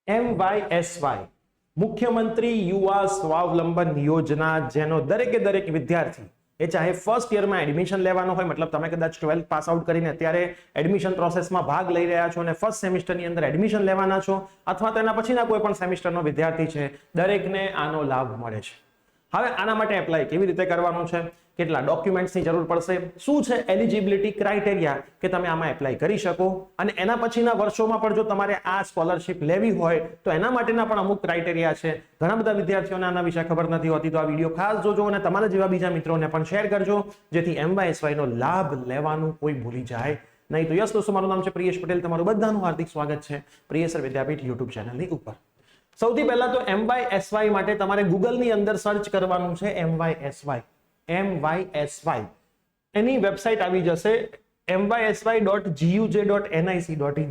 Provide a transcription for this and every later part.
MYSY મુખ્યમંત્રી યુવા સ્વાવલંબન યોજના, જેનો દરેક વિદ્યાર્થી એ ચાહે ફર્સ્ટ યરમાં એડમિશન લેવાનો હોય, મતલબ તમે કદાચ 12th પાસ આઉટ કરીને અત્યારે એડમિશન પ્રોસેસમાં ભાગ લઈ રહ્યા છો અને ફર્સ્ટ સેમિસ્ટરની અંદર એડમિશન લેવાના છો, અથવા તેના પછીના કોઈ પણ સેમિસ્ટરનો વિદ્યાર્થી છે, દરેકને આનો લાભ મળે છે. હવે આના માટે એપ્લાય કેવી રીતે કરવાનું છે, કેટલા ડોક્યુમેન્ટ્સની જરૂર પડશે, શું છે એલિજિબિલિટી ક્રાઇટેરિયા કે તમે આમાં એપ્લાય કરી શકો, અને એના પછીના વર્ષોમાં પણ જો તમારે આ સ્કોલરશિપ લેવી હોય તો એના માટેના પણ અમુક ક્રાઇટેરિયા છે. ઘણા બધા વિદ્યાર્થીઓને આના વિશે ખબર નથી હોતી, તો આ વિડીયો ખાસ જોજો અને તમારા જેવા બીજા મિત્રોને પણ શેર કરજો, જેથી MYSY નો લાભ લેવાનું કોઈ ભૂલી જાય નહીં. તો યસ દોસ્તો, મારું નામ છે પ્રિયેશ પટેલ, તમારું બધાનું હાર્દિક સ્વાગત છે પ્રિયેશ વિદ્યાપીઠ યુટ્યુબ ચેનલની ઉપર. સૌથી પહેલા તો MYSY માટે તમારે ગૂગલની અંદર સર્ચ કરવાનું છે. MYSY એની વેબસાઇટ આવી જશે mysy.guj.nic.in.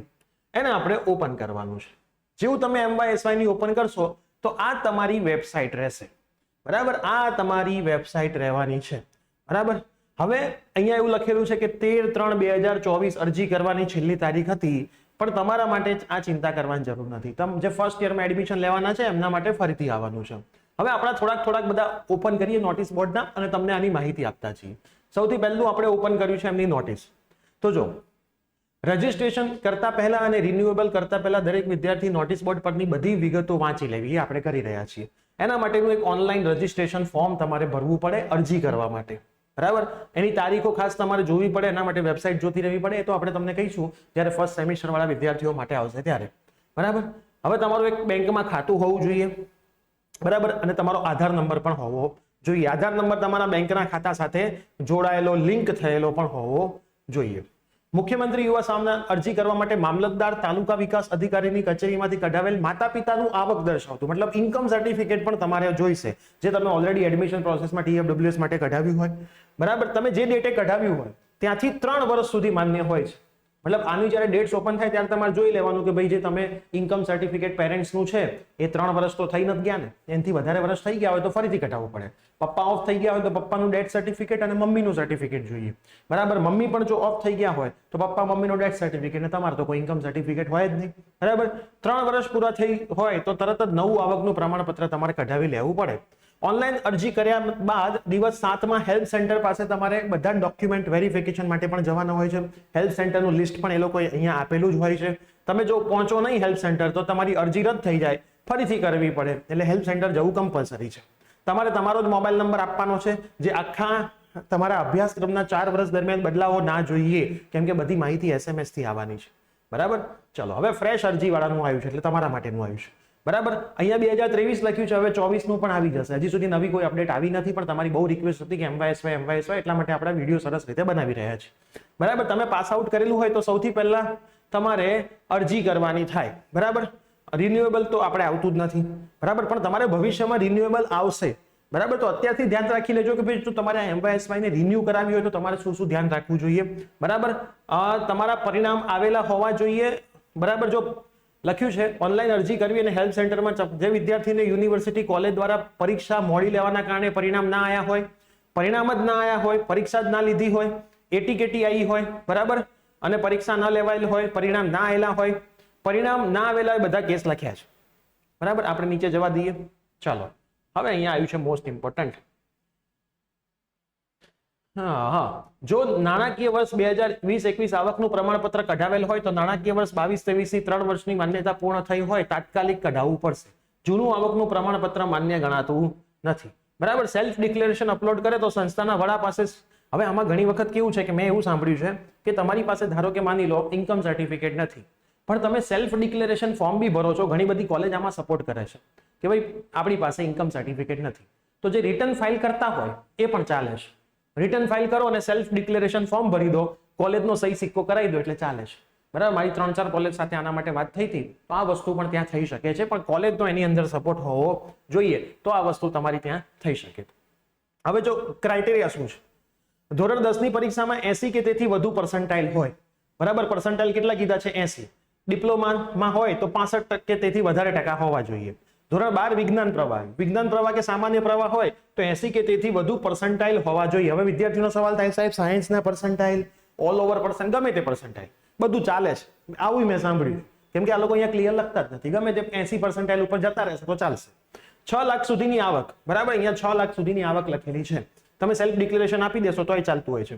એને આપણે ઓપન કરવાનું છે. જેવું તમે MYSY ની ઓપન કરશો તો આ તમારી વેબસાઇટ રહેશે, બરાબર. આ તમારી વેબસાઇટ રહેવાની છે, બરાબર. હવે અહીંયા એવું લખેલું છે કે 13/3/2024 અરજી કરવાની છેલ્લી તારીખ હતી, પણ તમારા માટે આ ચિંતા કરવાની જરૂર નથી. તમે જે ફર્સ્ટ યરમાં એડમિશન લેવાના છે એમના માટે ફરીથી આવવાનું છે. હવે આપણે થોડાક બધા ઓપન કરીએ નોટિસ બોર્ડના અને તમને આની માહિતી આપતા છીએ. સૌથી પહેલું આપણે ઓપન કર્યું છે એમની નોટિસ. તો જો રજીસ્ટ્રેશન કરતા પહેલા અને રિન્યુએબલ કરતા પહેલા દરેક વિદ્યાર્થી નોટિસ બોર્ડ પરની બધી વિગતો વાંચી લેવી, આપણે કરી રહ્યા છીએ. એના માટેનું એક ઓનલાઈન રજીસ્ટ્રેશન ફોર્મ તમારે ભરવું પડે અરજી કરવા માટે, બરાબર. એની તારીખો ખાસ તમારે જોવી પડે, એના માટે વેબસાઇટ જોતી રહેવી પડે. એ તો આપણે તમને કહીશું જ્યારે ફર્સ્ટ સેમિસ્ટર વાળા વિદ્યાર્થીઓ માટે આવશે ત્યારે, બરાબર. હવે તમારું એક બેંકમાં ખાતું હોવું જોઈએ, બરાબર, અને તમારો આધાર નંબર પણ હોવો જોઈએ. આધાર નંબર તમારા બેંકના ખાતા સાથે જોડાયેલો, લિંક થયેલો પણ હોવો જોઈએ. મુખ્યમંત્રી યુવા સામના અરજી કરવા માટે મામલતદાર, તાલુકા વિકાસ અધિકારીની કચેરીમાંથી કઢાવેલ માતા પિતાનું આવક દર્શાવતું, મતલબ ઇન્કમ સર્ટિફિકેટ પણ તમારે જોઈશે, જે તમે ઓલરેડી એડમિશન પ્રોસેસમાં TFWS માટે કઢાવ્યું હોય, બરાબર. તમે જે ડેટે કઢાવ્યું હોય ત્યાંથી 3 વર્ષ સુધી માન્ય હોય છે. મતલબ આની જ્યારે ડેટ્સ ઓપન થાય ત્યારે તમારે જોઈ લેવાનું કે ભાઈ જે તમે ઇન્કમ સર્ટિફિકેટ પેરેન્ટ્સનું છે એ 3 વર્ષ તો થઈ નથી ગયા ને, એનાથી વધારે વર્ષ થઈ ગયા હોય તો ફરીથી કઢાવવું પડે. પપ્પા ઓફ થઈ ગયા હોય તો પપ્પાનું ડેથ સર્ટિફિકેટ અને મમ્મીનું સર્ટિફિકેટ જોઈએ, બરાબર. મમ્મી પણ જો ઓફ થઈ ગયા હોય તો પપ્પા મમ્મીનો ડેથ સર્ટિફિકેટ, અને તમારે તો કોઈ ઇન્કમ સર્ટિફિકેટ હોય જ નહીં, બરાબર. 3 વર્ષ પૂરા થઈ હોય તો તરત જ નવું આવકનું પ્રમાણપત્ર તમારે કઢાવી લેવું પડે. ઓનલાઈન અરજી કર્યા બાદ દિવસ 7માં હેલ્પ સેન્ટર પાસે તમારે બધા ડોક્યુમેન્ટ વેરિફિકેશન માટે પણ જવાના હોય છે. હેલ્પ સેન્ટરનું લિસ્ટ પણ એ લોકો અહીંયા આપેલું જ હોય છે. તમે જો પહોંચો નહીં હેલ્પ સેન્ટર તો તમારી અરજી રદ થઈ જાય, ફરીથી કરવી પડે, એટલે હેલ્પ સેન્ટર જવું કમ્પલસરી છે. તમારે તમારો જ મોબાઈલ નંબર આપવાનો છે, જે આખા તમારા અભ્યાસક્રમના 4 વર્ષ દરમિયાન બદલાવો ના જોઈએ, કેમ કે બધી માહિતી SMS થી આવવાની છે, બરાબર. ચલો, હવે ફ્રેશ અરજી વાળાનું આવ્યું છે, એટલે તમારા માટેનું આવ્યું છે, બરાબર. અહીંયા 2023 લખ્યું છે, હવે 24 નું પણ આવી જશે. હજી સુધી નવી કોઈ અપડેટ આવી નથી, પણ તમારી બહુ રિક્વેસ્ટ હતી કે MYSY, એટલા માટે આપણે વિડીયો સરસ રીતે બનાવી રહ્યા છીએ, બરાબર. તમે પાસ આઉટ કરેલું હોય તો સૌથી પહેલા તમારે અરજી કરવાની થાય, બરાબર. રિન્યુએબલ તો આપણે આવતું જ નથી, બરાબર, પણ તમારે ભવિષ્યમાં રિન્યુએબલ આવશે, બરાબર. તો અત્યારથી ધ્યાન રાખી લેજો કે ભાઈ જો તમારે MYSY ને રિન્યુ કરાવી હોય તો તમારે શું ધ્યાન રાખવું જોઈએ, બરાબર. તમારા પરિણામ આવેલા હોવા જોઈએ, બરાબર. જો લખ્યું છે ઓનલાઈન અરજી કરવી અને હેલ્પ સેન્ટરમાં જે વિદ્યાર્થીને યુનિવર્સિટી કોલેજ દ્વારા પરીક્ષા મોડી લેવાના કારણે પરિણામ ના આવ્યા હોય, પરિણામ જ ના આવ્યા હોય, પરીક્ષા જ ના લીધી હોય, એટી આવી હોય, બરાબર, અને પરીક્ષા ના લેવાયેલ હોય, પરિણામ ના આવેલા હોય, પરિણામ ના આવેલા હોય, બધા કેસ લખ્યા છે, બરાબર. આપણે નીચે જવા દઈએ. ચાલો, હવે અહીંયા આવ્યું છે મોસ્ટ ઇમ્પોર્ટન્ટ. જો નાણાકીય વર્ષ 2020-21 આવકનું પ્રમાણપત્ર કઢાવેલ હોય તો નાણાકીય વર્ષ 22-23 3 વર્ષની માન્યતા પૂર્ણ થઈ હોય તાત્કાલિક કઢાવવું પડશે. જૂનું આવકનું પ્રમાણપત્ર માન્ય ગણાતું નથી, બરાબર. સેલ્ફ ડિક્લેરેશન અપલોડ કરે તો સંસ્થાના વડા પાસે. હવે આમાં ઘણી વખત કેવું છે કે મેં એવું સાંભળ્યું છે કે તમારી પાસે ધારો કે માની લો ઇન્કમ સર્ટિફિકેટ નથી, પણ તમે સેલ્ફ ડિક્લેરેશન ફોર્મ બી ભરો છો. ઘણી બધી કોલેજ આમાં સપોર્ટ કરે છે કે ભાઈ આપણી પાસે ઇન્કમ સર્ટિફિકેટ નથી, તો જે રિટર્ન ફાઇલ કરતા હોય એ પણ ચાલે છે. રિટર્ન ફાઇલ કરો અને સેલ્ફ ડિક્લેરેશન ફોર્મ ભરી દો, કોલેજનો સહી સિક્કો કરાવી દો એટલે ચાલે છે, બરાબર. મારી 3-4 કોલેજ સાથે આના માટે વાત થઈ હતી, તો આ વસ્તુ પણ ત્યાં થઈ શકે છે, પણ કોલેજનો એની અંદર સપોર્ટ હોવો જોઈએ, તો આ વસ્તુ તમારી ત્યાં થઈ શકે. હવે જો ક્રાઇટેરિયા શું છે, ધોરણ 10 ની પરીક્ષામાં 80 કે તેથી વધુ પર્સન્ટાઇલ હોય, બરાબર. પર્સન્ટાઇલ કેટલા કીધા છે? 80. ડિપ્લોમામાં હોય તો 65% કે તેથી વધારે ટકા હોવા જોઈએ. ધોરણ 12 વિજ્ઞાન પ્રવાહ કે સામાન્ય પ્રવાહ હોય તો 80 કે તેથી વધુ પર્સન્ટાઇલ હોવા જોઈએ. હવે વિદ્યાર્થીનો સવાલ થાય, સાહેબ સાયન્સના પર્સન્ટાઇલ, ઓલ ઓવર પર્સન્ટ, ગમે તે પર્સન્ટાઇલ બધું ચાલે છે, આવું મેં સાંભળ્યું, કેમ કે આ લોકો અહીંયા ક્લિયર લખતા જ નથી. ગમે તે 80% ઉપર જતા રહેશે તો ચાલશે. 6 લાખ સુધીની આવક, બરાબર, અહીંયા 6 લાખ સુધીની આવક લખેલી છે. તમે સેલ્ફ ડિક્લેરેશન આપી દેશો તો એ ચાલતું હોય છે.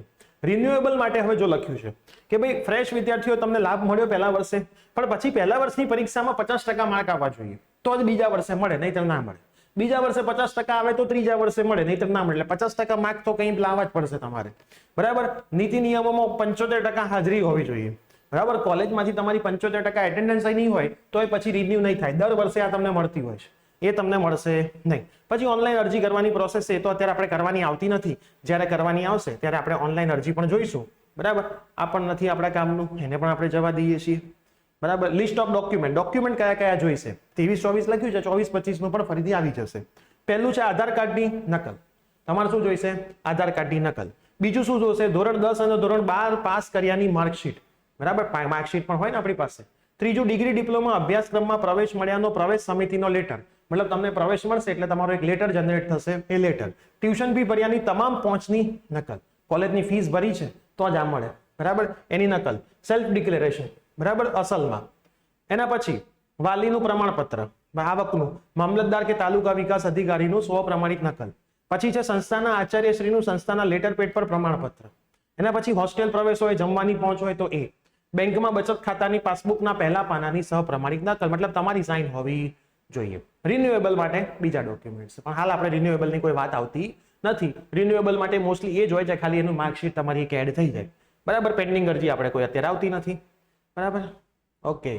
રિન્યુએબલ માટે હવે જો લખ્યું છે કે ભાઈ ફ્રેશ વિદ્યાર્થીઓ તમને લાભ મળ્યો પહેલા વર્ષે, પણ પછી પહેલા વર્ષની પરીક્ષામાં 50% માર્ક આવવા જોઈએ તો જ બીજા વર્ષે મળે, નહીતર ના મળે. બીજા વર્ષે 50% આવે તો ત્રીજા વર્ષે મળે, નહીતર ના મળે. એટલે 50% માર્ક તો કંઈ લાવવા જ પડશે તમારે, બરાબર. નીતિ નિયમોમાં 75% હાજરી હોવી જોઈએ, બરાબર. કોલેજમાંથી તમારી 75% એટેન્ડન્સ નહીં હોય તો એ પછી રિન્યુ નહીં થાય. દર વર્ષે આ તમને મળતી હોય છે, એ તમને મળશે નહીં. પછી ઓનલાઈન અરજી કરવાની પ્રોસેસ છે, તો અત્યારે આપણે કરવાની આવતી નથી. જ્યારે કરવાની આવશે ત્યારે આપણે ઓનલાઈન અરજી પણ જોઈશું, બરાબર. આ પણ નથી આપણા કામનું, એને પણ આપણે જવા દઈએ છીએ, બરાબર. લિસ્ટ ઓફ ડોક્યુમેન્ટ કયા કયા જોઈશે 23-24 લખ્યું છે, 24-25 નું પણ ફરીથી આવી જશે. પહેલું છે આધાર કાર્ડની નકલ. તમારે શું જોઈશે? આધાર કાર્ડની નકલ. બીજું શું જોશે? ધોરણ 10 અને ધોરણ 12 પાસ કર્યાની માર્કશીટ, બરાબર. માર્કશીટ પણ હોય ને આપણી પાસે. ત્રીજું ડિગ્રી ડિપ્લોમા અભ્યાસક્રમમાં પ્રવેશ મળ્યાનો પ્રવેશ સમિતિનો લેટર, મતલબ તમને પ્રવેશ મળશે એટલે તમારો એક લેટર જનરેટ થશે, એ લેટર. ટ્યુશન ફી ભર્યાની તમામ પહોંચની નકલ, કોલેજની ફીસ ભરી છે તો જ આ મળે, બરાબર, એની નકલ. સેલ્ફ ડિક્લેરેશન, બરાબર, અસલમાં. એના પછી વાલીનું પ્રમાણપત્ર, આવકનું, મામલતદાર કે તાલુકા વિકાસ અધિકારીનું સ્વપ્રમાણિત નકલ. પછી છે સંસ્થાના આચાર્યશ્રીનું સંસ્થાના લેટર પેડ પર પ્રમાણપત્ર. એના પછી હોસ્ટેલ પ્રવેશ હોય, જમવાની પહોંચ હોય તો એ. બેંકમાં બચત ખાતાની પાસબુકના પહેલા પાનાની સહપ્રમાણિત નકલ, મતલબ તમારી સાઇન હોવી જોઈએ. રિન્યુએબલ માટે બીજા ડોક્યુમેન્ટ્સ, પણ હાલ આપણે રિન્યુએબલની કોઈ વાત આવતી નથી. રિન્યુએબલ માટે મોસ્ટલી એ જ હોય છે, ખાલી એનું માર્કશીટ તમારી એક એડ થઈ જાય, બરાબર. પેન્ડિંગ અરજી આપણે કોઈ અત્યારે આવતી નથી, બરાબર. ઓકે,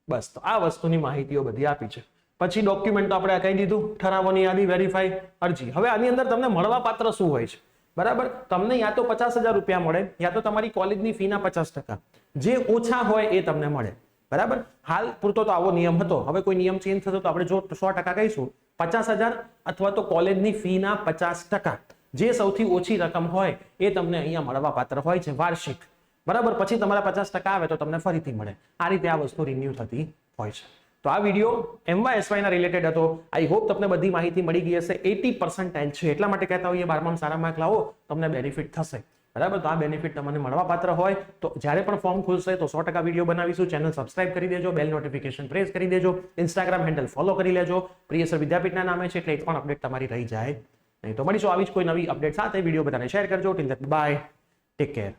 બસ. તો આ વસ્તુની માહિતીઓ બધી આપી છે. પછી ડોક્યુમેન્ટ તો આપણે કહી દીધું, ઠરાવોની યાદી, વેરીફાઈ, અરજી. હવે આની અંદર તમને મળવાપાત્ર શું હોય છે, બરાબર. તમને યા તો 50,000 રૂપિયા મળે, યા તો તમારી કોલેજની ફીના 50%. જે ઓછા હોય એ તમને મળે, બરાબર. હાલ પૂરતો તો આવો નિયમ હતો. હવે કોઈ નિયમ ચેન્જ થતો તો આપણે જો 100% કહીશું 50,000 અથવા તો કોલેજની ફીના 50%. જે સૌથી ઓછી રકમ હોય એ તમને અહીંયા મળવા પાત્ર હોય છે વાર્ષિક, બરાબર. પછી તમારા 50% આવે તો તમને ફરીથી મળે. આ રીતે આ વસ્તુ રિન્યુ થતી હોય છે. તો આ વિડીયો MYSY ના રિલેટેડ હતો. આઈ હોપ તમને બધી માહિતી મળી ગઈ હશે. 80% છે એટલા માટે કહેતા હોઈએ 12માં સારા માર્ક લાવો, તમને બેનિફિટ થશે, બરાબર. તો આ બેનિફિટ તમને મળવા પાત્ર હોય તો જ્યારે પણ ફોર્મ ખુલશે તો 100% વિડીયો બનાવીશું. ચેનલ સબસ્ક્રાઇબ કરી દેજો, બેલ નોટિફિકેશન પ્રેસ કરી દેજો, ઇન્સ્ટાગ્રામ હેન્ડલ ફોલો કરી લેજો. પ્રિયસર વિદ્યાપીઠના નામે છે એટલે એક પણ અપડેટ તમારી રહી જાય નહીં. તો મળીશું આવી જ કોઈ નવી અપડેટ સાથે. વિડીયો બધાને શેર કરજો. Till then by, take care.